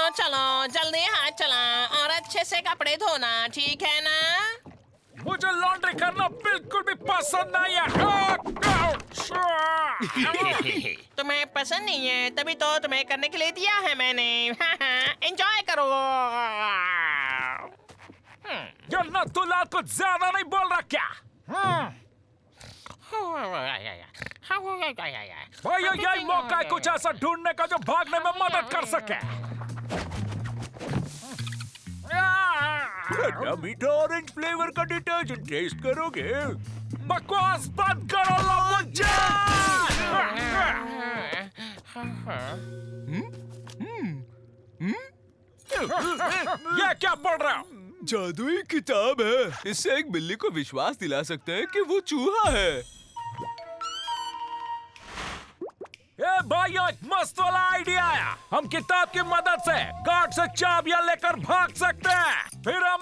चलो जल्दी हाथ चला और अच्छे से कपड़े धोना, ठीक है ना? मुझे लॉन्ड्री करना बिल्कुल भी पसंद नहीं है। तुम्हें पसंद नहीं है तभी तो तुम्हें करने के लिए दिया है मैंने। एंजॉय करो। ये नथुलाल कुछ ज्यादा नहीं बोल रहा क्या? भैया यही मौका है कुछ ऐसा ढूंढने का जो भागने में मदद कर सके। मीठा ऑरेंज फ्लेवर का डिटर्जेंट टेस्ट करोगे? बकवास बंद करो लोगों। ये क्या पढ़ रहा हो? जादुई किताब है। इससे एक बिल्ली को विश्वास दिला सकते हैं कि वो चूहा है। ए भाई एक मस्त वाला आइडिया आया। हम किताब की मदद से गार्ड से चाबियां लेकर भाग सकते हैं। फिर हम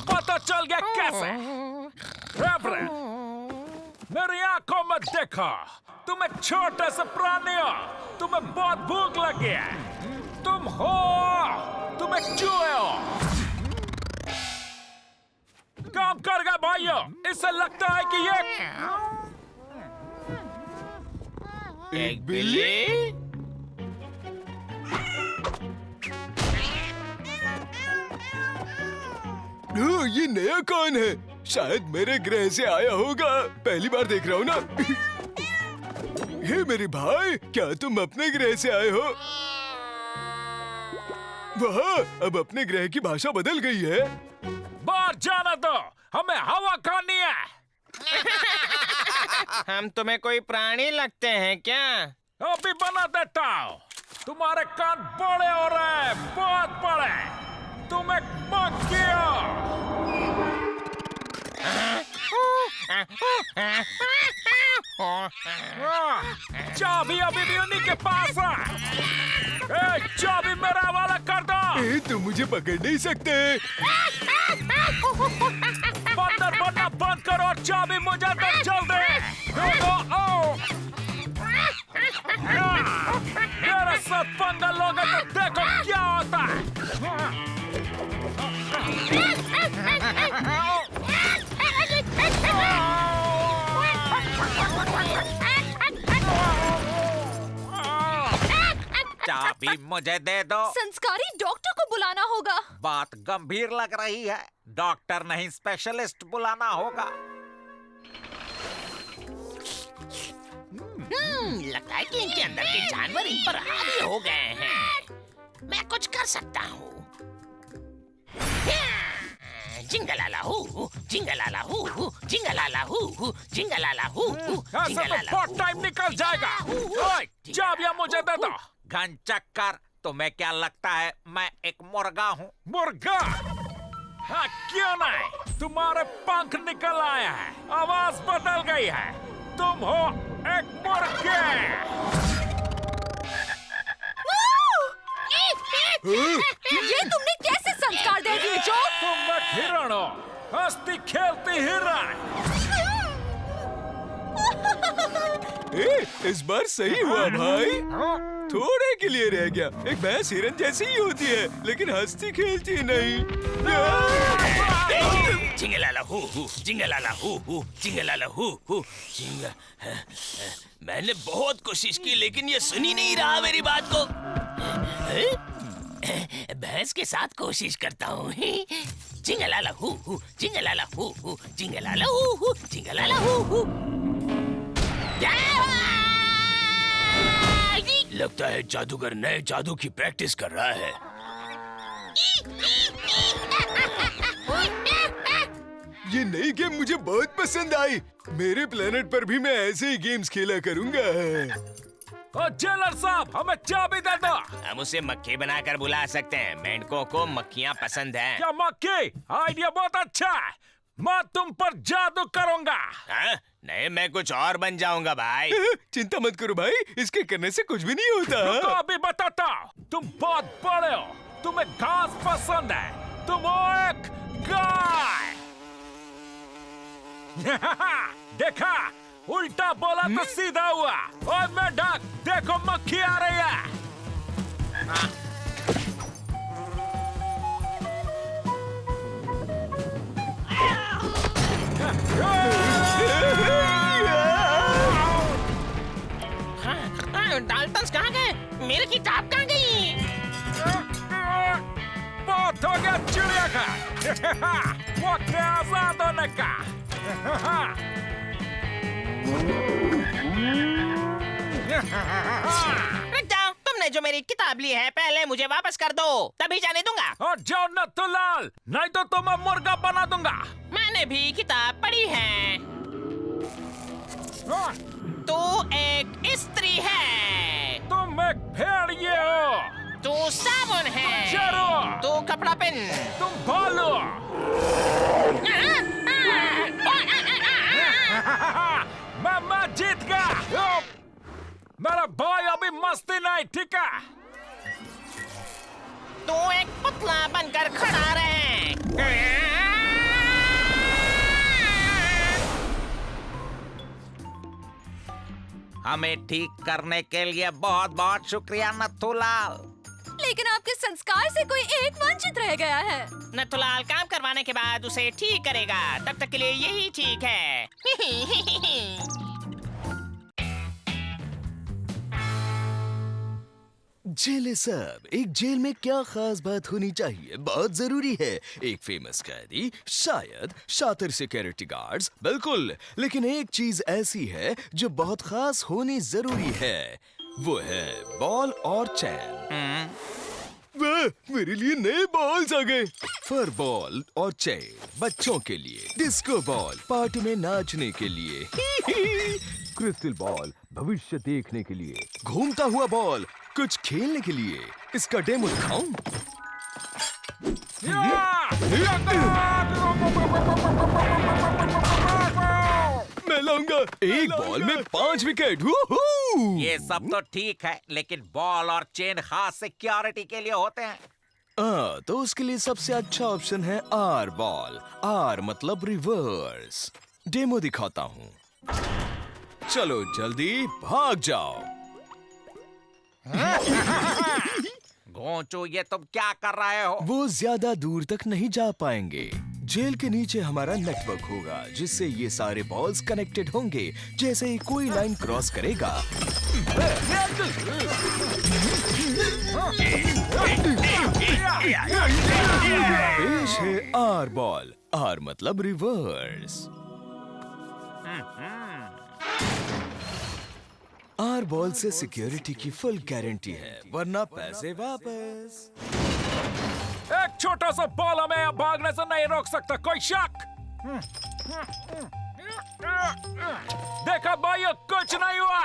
पता चल गया कैसे? मेरी आंखों में देखो, तुम एक छोटे से प्राणी हो, तुम्हें बहुत भूख लगी है। तुम एक चूहे हो। काम कर गया भाइयों। इससे लगता है कि ये एक बिल्ली? ये नया कौन है? शायद मेरे ग्रह से आया होगा। पहली बार देख रहा हूँ ना। हे मेरे भाई, क्या तुम अपने ग्रह से आए हो? वाह, अब अपने ग्रह की भाषा बदल गई है। बाहर जाना दो, हमें हवा खानी है। हम तुम्हें कोई प्राणी लगते हैं क्या? अभी बना देता हूँ। तुम्हारे कान बड़े हो रहे हैं, बहुत बड़े। तुम एक मंकी हो। चाबी अभी भी उन्हीं के पास है। चाबी मेरा वाला कर दो। तुम मुझे पकड़ नहीं सकते। बंदर बनना बंद करो और चाबी मुझे दो जल्दी। मेरे साथ पंगा लोगे तो देखो क्या होता है। चाबी मुझे दे दो। संस्कारी डॉक्टर को बुलाना होगा। बात गंभीर लग रही है। डॉक्टर नहीं स्पेशलिस्ट बुलाना होगा। लगता है कि इनके अंदर के जानवर इन पर हावी हो गए हैं। मैं कुछ कर सकता हूँ। जिंगलाला हू, जिंगलाला हू, जिंगलाला हू, जिंगलाला हू, ऐसे तो बहुत टाइम निकल जाएगा। ओए, चाबियां मुझे दे दो। घन चक्कर, तुम्हें क्या लगता है मैं एक मुर्गा हूँ? मुर्गा? हाँ, क्यों नहीं? तुम्हारे पंख निकल आया है, आवाज बदल गई है। तुम हो एक मुर्गे। ये तुमने कैसे संस्कार दे दिए जो? तुम एक हिरण हो, हंसती खेलती हिरण। इस बार सही हुआ भाई। थोड़े के लिए रह गया। एक भैंस हिरन जैसी ही होती है, लेकिन हंसती खेलती नहीं। जिंगलाला हू, जिंगलाला हू, जिंगलाला हू, जिंग। मैंने बहुत कोशिश की लेकिन ये सुनी नहीं रहा मेरी बात को। भैंस के साथ कोशिश करता हूँ। जिंगलाला हू, जिंगलाला हू, जिंगलाला हू, जिंगलाला हू। लगता है जादूगर नए जादू की प्रैक्टिस कर रहा है। ये नई गेम मुझे बहुत पसंद आई। मेरे प्लेनेट पर भी मैं ऐसे ही गेम्स खेला करूंगा। जेलर साहब, हमें चाबी दे दो। हम उसे मक्खी बनाकर बुला सकते हैं। मेंढकों को मक्खियाँ पसंद हैं। क्या मक्खी? आइडिया बहुत अच्छा है। मैं तुम पर जादू करूंगा। नहीं, मैं कुछ और बन जाऊंगा भाई। चिंता मत करो भाई, इसके करने से कुछ भी नहीं होता। रुको, अभी बताता हूँ। तुम बहुत बड़े हो, तुम्हें घास पसंद है। तुम हो एक गाय। देखा, उल्टा बोला तो सीधा हुआ। ओए मेढक, देखो मक्खी आ रही है। डाल्टन्स कहाँ गए? मेरी किताब कहाँ गई? बहुत हो गया चिड़िया का। वक्त है आजाद होने का। रुक जाओ, तुमने जो मेरी किताब ली है पहले मुझे वापस कर दो, तभी जाने दूंगा। और जाओ नथुलाल, नहीं तो तुम्हें मुर्गा बना दूंगा। मैंने भी किताब पढ़ी है। तू एक स्त्री है। तुम एक भेड़िए हो। तू साबुन है। जरूर। तू कपड़ा पहन। तुम भालू। मैं जीत गया। मेरा भाई अभी मस्ती नहीं, ठीक है? तू एक पुतला बनकर खड़ा रहे। हमें ठीक करने के लिए बहुत बहुत शुक्रिया नथुलाल। लेकिन आपके संस्कार से कोई एक वंचित रह गया है। नथुलाल काम करवाने के बाद उसे ठीक करेगा, तब तक के लिए यही ठीक है। जेले साहब, एक जेल में क्या खास बात होनी चाहिए? बहुत जरूरी है। एक फेमस कैदी, शायद शातिर सिक्योरिटी गार्ड्स, बिल्कुल। लेकिन एक चीज ऐसी है जो बहुत खास होनी जरूरी है, वो है बॉल और चैन। वाह, मेरे लिए नए बॉल्स आ गए। फर बॉल और चैन बच्चों के लिए, डिस्को बॉल पार्टी में नाचने के लिए, क्रिस्टल बॉल भविष्य देखने के लिए, घूमता हुआ बॉल कुछ खेलने के लिए। इसका डेमो दिखाऊं? मैं लाऊंगा। एक बॉल में 5 विकेट। ये सब तो ठीक है, लेकिन बॉल और चेन खास सिक्योरिटी के लिए होते हैं। तो उसके लिए सबसे अच्छा ऑप्शन है आर बॉल। आर मतलब रिवर्स। डेमो दिखाता हूँ। चलो जल्दी भाग जाओ। घोंचू, ये तुम क्या कर रहे हो? वो ज्यादा दूर तक नहीं जा पाएंगे। जेल के नीचे हमारा नेटवर्क होगा, जिससे ये सारे बॉल्स कनेक्टेड होंगे। जैसे ही कोई लाइन क्रॉस करेगा, पेश है आर बॉल। आर मतलब रिवर्स। आर बॉल से सिक्योरिटी की फुल गारंटी है, वरना पैसे वापस। एक छोटा सा बॉल हमें यहाँ भागने से नहीं रोक सकता, कोई शक? देखा भाई, कुछ नहीं हुआ।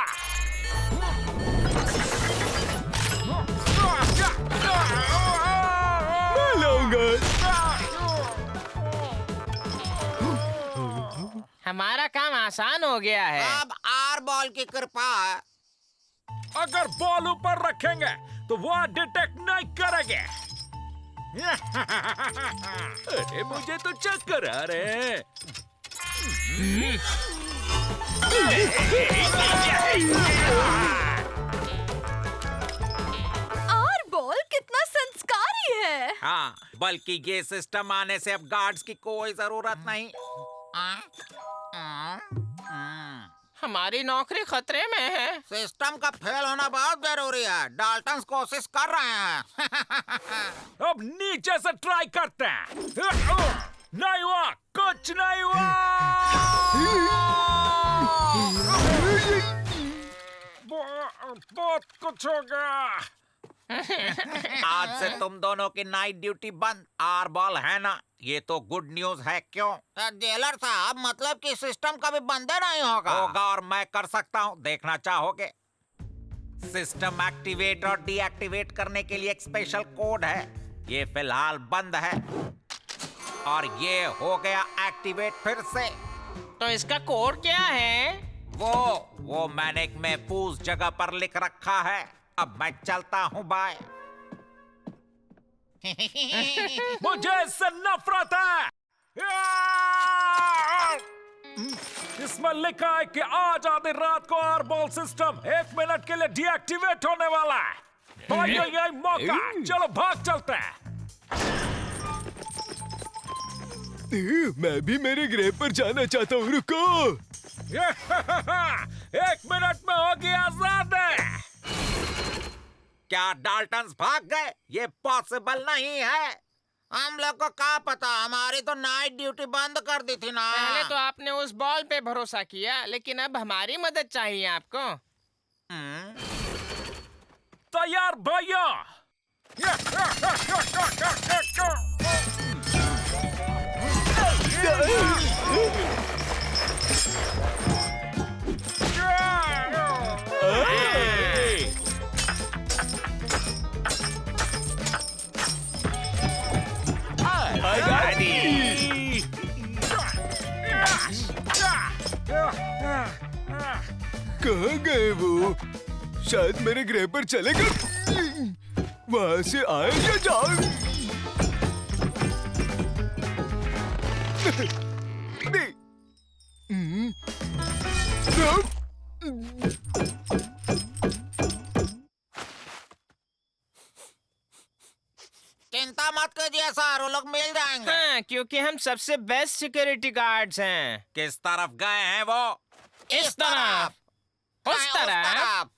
मैं लाऊंगा। हमारा काम आसान हो गया है। अब आर बॉल की कृपा है। अगर बॉल ऊपर रखेंगे तो वो डिटेक्ट नहीं करेंगे। अरे मुझे तो चक्कर आ रहे हैं। और बॉल कितना संस्कारी है। हाँ, बल्कि ये सिस्टम आने से अब गार्ड्स की कोई जरूरत नहीं। हमारी नौकरी खतरे में है। सिस्टम का फेल होना बहुत जरूरी है। डाल्टन्स कोशिश कर रहे हैं। अब नीचे से ट्राई करते हैं। नहीं हुआ, कुछ नहीं हुआ। बहुत कुछ हो गया। आज से तुम दोनों की नाइट ड्यूटी बंद। आर बॉल है ना, ये तो गुड न्यूज है। क्यों? जेलर साहब, मतलब कि सिस्टम कभी बंद नहीं होगा। होगा, और मैं कर सकता हूँ। देखना चाहोगे? सिस्टम एक्टिवेट और डीएक्टिवेट करने के लिए एक स्पेशल कोड है। ये फिलहाल बंद है और ये हो गया एक्टिवेट फिर से। तो इसका कोड क्या है? वो मैंने एक महफूज जगह पर लिख रखा है। अब मैं चलता हूँ, बाय। मुझे इससे नफरत है। इसमें लिखा है कि आज आधी रात को आरबॉल सिस्टम 1 मिनट के लिए डीएक्टिवेट होने वाला है। भाई यही मौका, चलो भाग चलते हैं। मैं भी मेरे ग्रह पर जाना चाहता हूँ, रुको। 1 मिनट में होगी आजादी। क्या डाल्टन्स भाग गए? ये पॉसिबल नहीं है। हम लोग को क्या पता, हमारी तो नाइट ड्यूटी बंद कर दी थी ना। पहले तो आपने उस बॉल पे भरोसा किया, लेकिन अब हमारी मदद चाहिए आपको। तैयार भैया? कहाँ गए वो? शायद मेरे ग्रह पर चले गए। वहां से आए या जाए? चिंता मत कीजिए सर, वो लोग मिल जाएंगे। हाँ, क्योंकि हम सबसे बेस्ट सिक्योरिटी गार्ड्स हैं। किस तरफ गए हैं वो? इस तरफ, उस तरफ।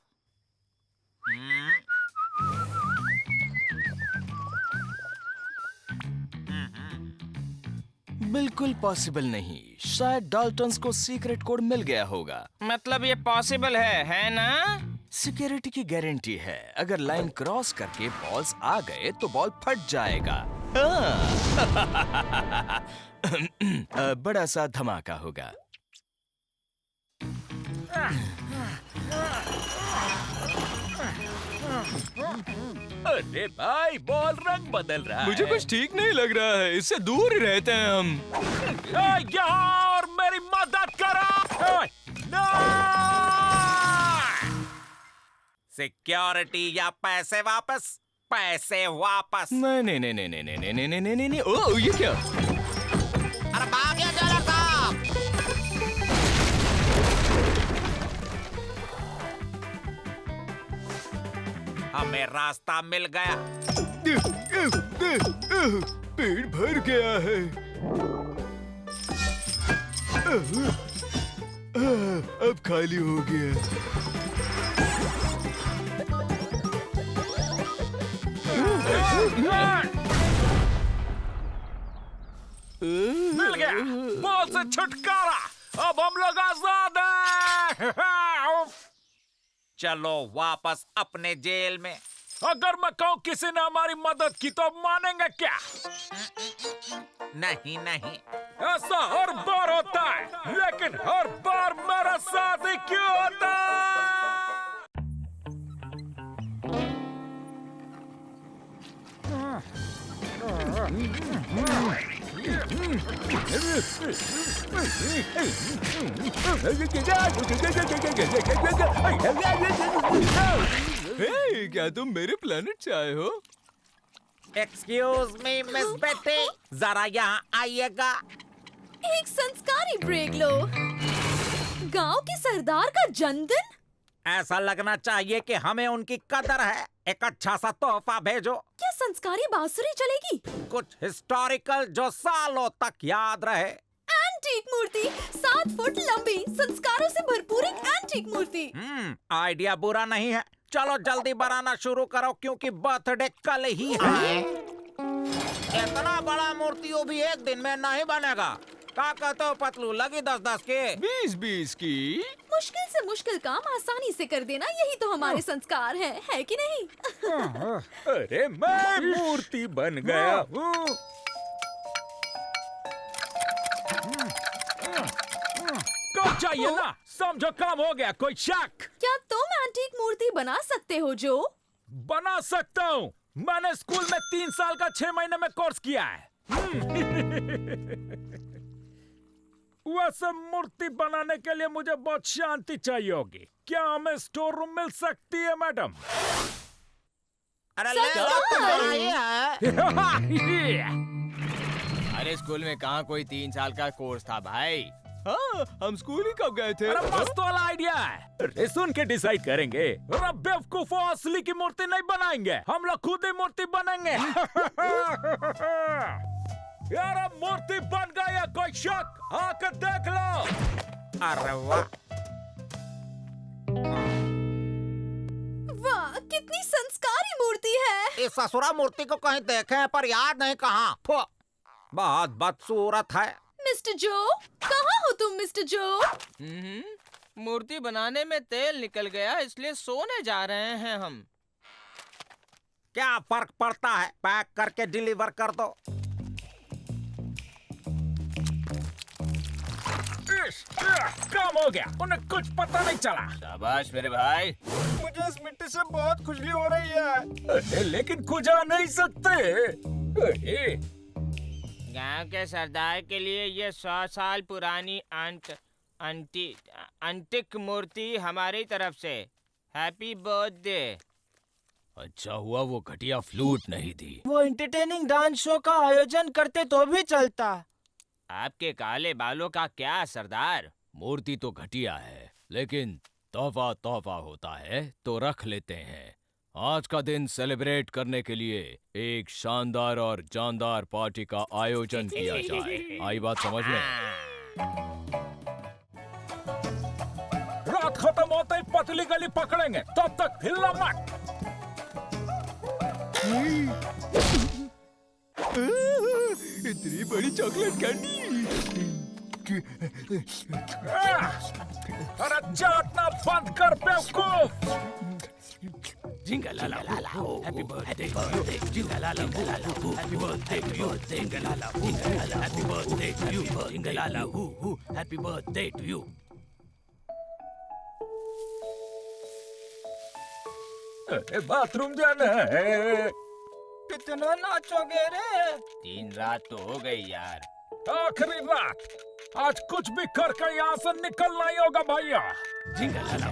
बिल्कुल पॉसिबल नहीं। शायद डाल्टन्स को सीक्रेट कोड मिल गया होगा। मतलब ये पॉसिबल है ना? सिक्योरिटी की गारंटी है। अगर लाइन क्रॉस करके बॉल्स आ गए तो बॉल फट जाएगा। बड़ा सा धमाका होगा। अरे भाई, बॉल रंग बदल रहा है। मुझे कुछ ठीक नहीं लग रहा है। इससे दूर ही रहते हैं हम। यहाँ और मेरी मदद करो। सिक्योरिटी या पैसे वापस? पैसे वापस। नहीं नहीं नहीं नहीं नहीं नहीं नहीं नहीं नहीं नहीं। ओह, ये क्या? अरे भाग गया जेलर साहब। हमें रास्ता मिल गया। पेट भर गया है। अब खाली हो गया। मिल गया, बॉल से छुटकारा। अब हम लोग आजाद हैं। चलो वापस अपने जेल में। अगर मैं कहूँ किसी ने हमारी मदद की तो मानेंगे क्या? नहीं नहीं, ऐसा हर बार होता है, लेकिन हर बार मेरा साथ ही क्यों होता है? हे, क्या तुम मेरे प्लेनेट से आए हो? एक्सक्यूज मी मिस बेटी, जरा यहाँ आइएगा। एक संस्कारी ब्रेक लो। गांव के सरदार का जन्मदिन? ऐसा लगना चाहिए कि हमें उनकी कदर है। एक अच्छा सा तोहफा भेजो। क्या संस्कारी बांसुरी चलेगी? कुछ हिस्टोरिकल जो सालों तक याद रहे। एंटीक मूर्ति, 7 फुट लंबी, संस्कारों से भरपूर एक एंटीक मूर्ति। आइडिया बुरा नहीं है। चलो जल्दी बनाना शुरू करो, क्योंकि बर्थडे कल ही है। इतना बड़ा मूर्ति वो भी एक दिन में नहीं बनेगा। क्या कहते हो पतलू, लगी 10-10 के? 20-20 की। मुश्किल से मुश्किल काम आसानी से कर देना, यही तो हमारे संस्कार है कि नहीं? अरे मैं मूर्ति बन गया हूँ। कब चाहिए ना? समझो काम हो गया। कोई शक? क्या तुम एंटीक मूर्ति बना सकते हो जो? बना सकता हूँ। मैंने स्कूल में 3 साल का 6 महीने में कोर्स किया है। वैसे मूर्ति बनाने के लिए मुझे बहुत शांति चाहिए होगी। क्या हमें स्टोर रूम मिल सकती है मैडम? अरे ले लो, तुम बनाइए। हमारे स्कूल में कहाँ कोई 3 साल का कोर्स था भाई। हाँ, हम स्कूल ही कब गए थे? अरे मस्त वाला आइडिया है। अरे सुन के डिसाइड करेंगे। अरे बेवकूफो, असली की मूर्ति नहीं बनाएंगे, हम लोग खुद ही मूर्ति बनेंगे। यार अब मूर्ति बन गई है, कोई शक? आकर देख लो। अरे वाह, वाह कितनी संस्कारी मूर्ति है। इस ससुरा मूर्ति को कहीं देखे हैं पर याद नहीं कहाँ। फो, बहुत बदसूरत है। मिस्टर जो, कहाँ हो तुम मिस्टर जो? मूर्ति बनाने में तेल निकल गया, इसलिए सोने जा रहे हैं हम। क्या फर्क पड़ता है, पैक करके डिलीवर कर दो। काम हो गया, उन्हें कुछ पता नहीं चला। शाबाश मेरे भाई। मुझे इस मिट्टी से बहुत खुजली हो रही है। लेकिन खुजा नहीं सकते। गांव के सरदार के लिए ये 100 साल पुरानी अंतिक मूर्ति हमारी तरफ से। Happy birthday. अच्छा हुआ वो घटिया फ्लूट नहीं थी। वो एंटरटेनिंग डांस शो का आयोजन करते तो भी चलता। आपके काले बालों का क्या सरदार? मूर्ति तो घटिया है, लेकिन तोहफा तोहफा होता है तो रख लेते हैं। आज का दिन सेलिब्रेट करने के लिए एक शानदार और जानदार पार्टी का आयोजन किया जाए। आई बात समझ में? रात खत्म होते ही पतली गली पकड़ेंगे, तब तक हिलना मत। इतनी बड़ी चॉकलेट कैंडी। अरे चाटना बंद कर बेवकूफ। जिंगलाला हैप्पी बर्थडे जिंगलाला हैप्पी बर्थडे टू यू जिंगलाला हैप्पी बर्थडे टू यू जिंगलाला happy birthday to you. Bathroom जाना है। कितना नाचोगे रे? 3 रात तो हो गई यार। आखिरी रात, आज कुछ भी करके यहाँ से निकलना ही होगा भैया। जिंगलाला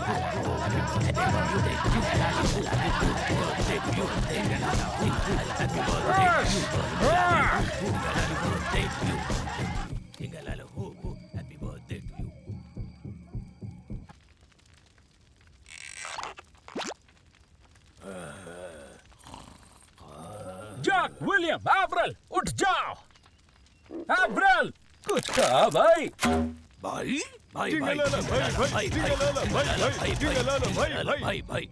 happy birthday to you. Jack, William, Averell, उठ जाओ। एवरेल, कुछ कहा भाई? भाई भाई भाई भाई भाई भाई भाई।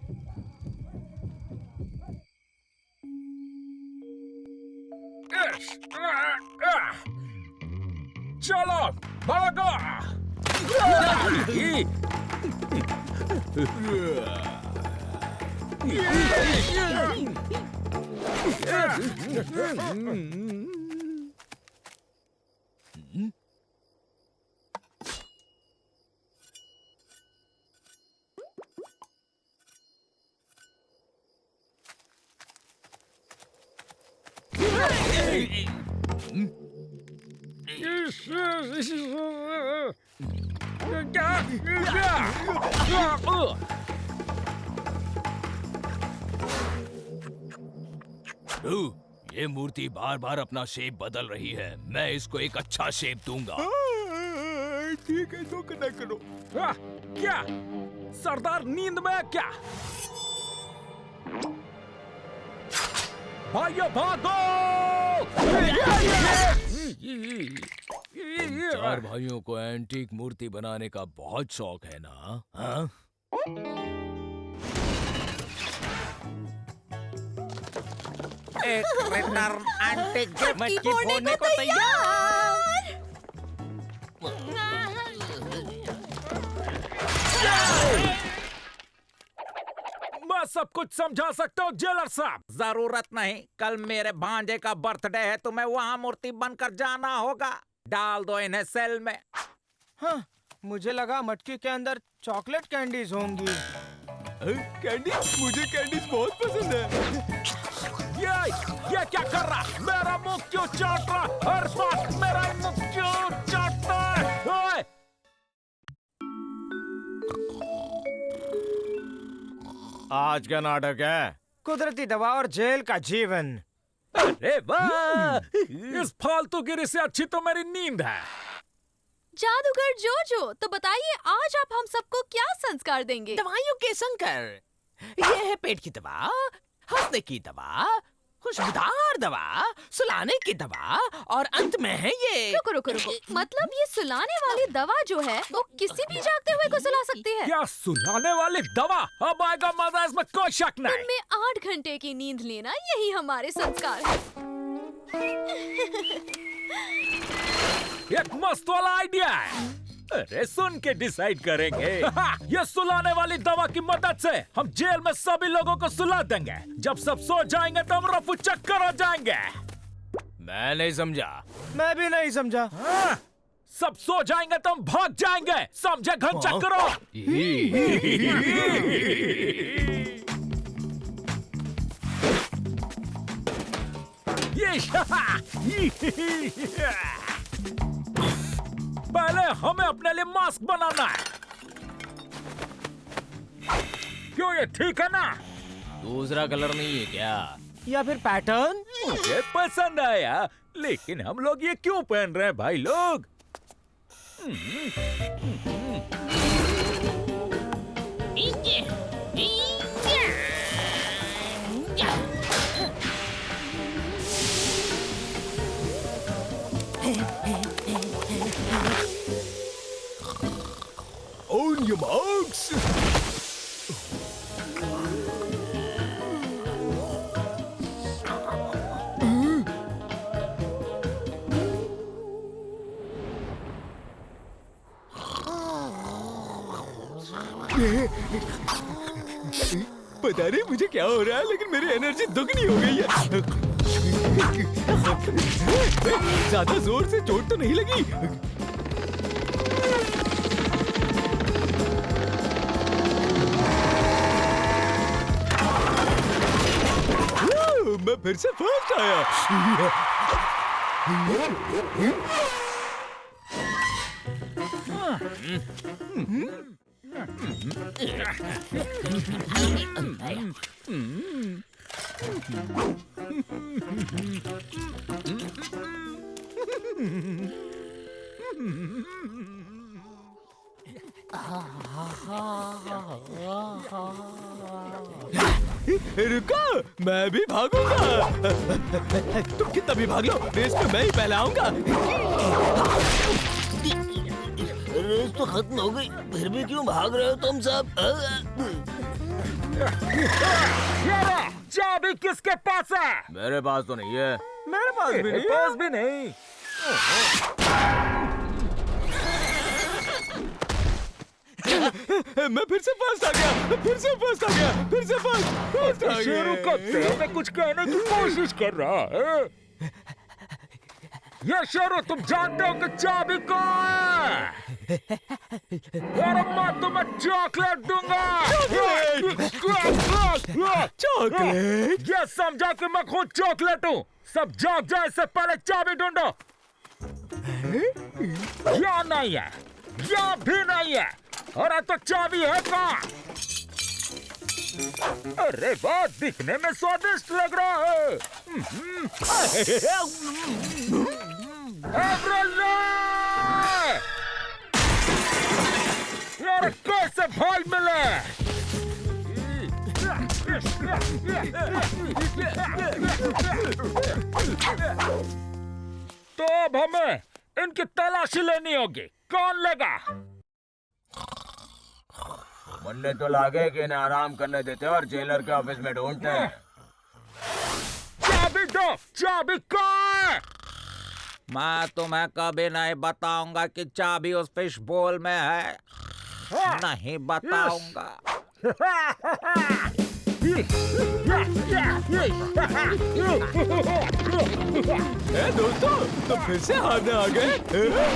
चलो भागो। ये मूर्ति बार बार अपना शेप बदल रही है। मैं इसको एक अच्छा शेप दूंगा। ठीक है, तो ना करो। क्या सरदार नींद में है क्या? भाइयों भागो! 4 भाइयों को एंटीक मूर्ति बनाने का बहुत शौक है ना? हाँ? एक रिटर्न एंटीक गिफ्ट। मटकी फोड़ने को तैयार। मैं सब कुछ समझा सकता हूँ जेलर साहब। जरूरत नहीं, कल मेरे भांजे का बर्थडे है, तुम्हें वहाँ मूर्ति बनकर जाना होगा। डाल दो इन्हें सेल में। हाँ, मुझे लगा मटकी के अंदर चॉकलेट कैंडीज होंगी। कैंडी? मुझे कैंडीज बहुत पसंद है। ये क्या कर रहा? मेरा मुंह क्यों चाट रहा? हर बात मेरा मुंह क्यों चाटता है? ओए! आज का नाटक है कुदरती दवा और जेल का जीवन। अरे वाह, इस फालतूगिरी से अच्छी तो मेरी नींद है। जादूगर जोजो, तो बताइए आज आप हम सबको क्या संस्कार देंगे? दवाइयों के संकर। ये है पेट की दवा, हंसने की दवा, खुशबूदार दवा, सुलाने की दवा और अंत में है ये। रुको रुको रुको, मतलब ये सुलाने वाली दवा जो है वो किसी भी जागते हुए को सुला सकती है? क्या सुलाने वाली दवा? अब आएगा मजा, इसमें कोई शक नहीं। दिन में 8 घंटे की नींद लेना, यही हमारे संस्कार है। एक मस्त वाला आइडिया है। अरे सुन के डिसाइड करेंगे। ये सुलाने वाली दवा की मदद से हम जेल में सभी लोगों को सुला देंगे। जब सब सो जाएंगे तो हम रफू चक्कर हो जाएंगे। मैं नहीं समझा। मैं भी नहीं समझा। सब सो जाएंगे तो हम भाग जाएंगे, समझे घन चक्करों? पहले हमें अपने लिए मास्क बनाना है। क्यों, ये ठीक है ना? दूसरा कलर नहीं है क्या? या फिर पैटर्न? मुझे पसंद आया, लेकिन हम लोग ये क्यों पहन रहे हैं भाई लोग? On your marks. पता नहीं मुझे क्या हो रहा है, लेकिन मेरी एनर्जी दुगनी हो गई है। ज्यादा जोर से चोट तो नहीं लगी? मैं फिर से फर्स्ट आया। रुको, मैं भी भागूंगा। तुम कितना भी भाग लो, रेस में मैं ही पहले आऊंगा। रेस तो खत्म हो गई, फिर भी क्यों भाग रहे हो तुम सब? चाबी किसके पास है? मेरे पास तो नहीं है। मेरे पास भी नहीं। पास भी नहीं। मैं फिर से फर्स्ट आ गया, फिर से फर्स्ट आ गया, फिर से फर्स्ट आ गया। शेरू कब से हमें कुछ कहने की कोशिश कर रहा है? ये शेरू, तुम जानते हो कि चाबी कहाँ है? अरे मैं तुम्हें चॉकलेट दूंगा। चॉकलेट? ये समझा कि मैं खुद चॉकलेट हूँ। सब जाग जाए, इससे पहले चाबी ढूंढो। यहाँ नहीं है, यहाँ भी नहीं है। अरे तो चाबी है कहाँ? अरे वाह, दिखने में स्वादिष्ट लग रहा है। यार कैसे भाई मिले? तो अब हमें इनकी तलाशी लेनी होगी। कौन लेगा? मुन्ने तो लागे कि इन्हें आराम करने देते और जेलर के ऑफिस में ढूंढते हैं। चाबी दो, चाबी कहाँ है? मैं तुम्हें कभी नहीं बताऊंगा कि चाबी उस फिश बोल में है। नहीं बताऊंगा। दोस्तों, तो फिर से हारने आ गए।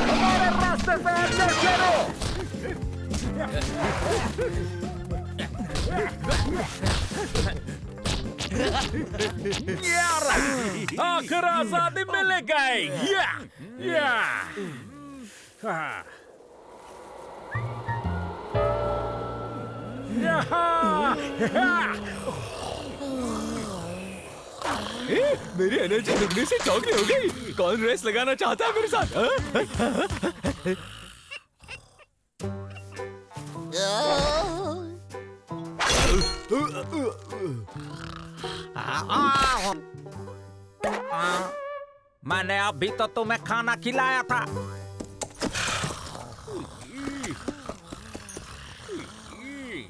हमारे रास्ते से हटना शुरू। आखिर आजादी मिल गई। मेरी एनर्जी दुगनी से चौगनी हो गई। कौन रेस लगाना चाहता है मेरे साथ? मैंने अभी तो तुम्हें खाना खिलाया था।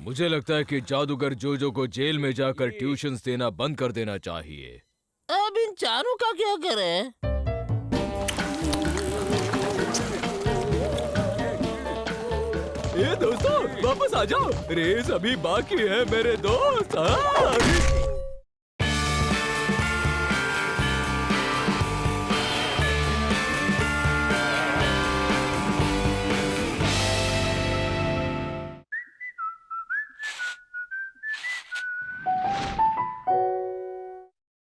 मुझे लगता है कि जादूगर जोजो को जेल में जाकर ट्यूशन्स देना बंद कर देना चाहिए। अब इन चारों का क्या करें? दोस्तों वापस आ जाओ, रेस अभी बाकी है मेरे दोस्त।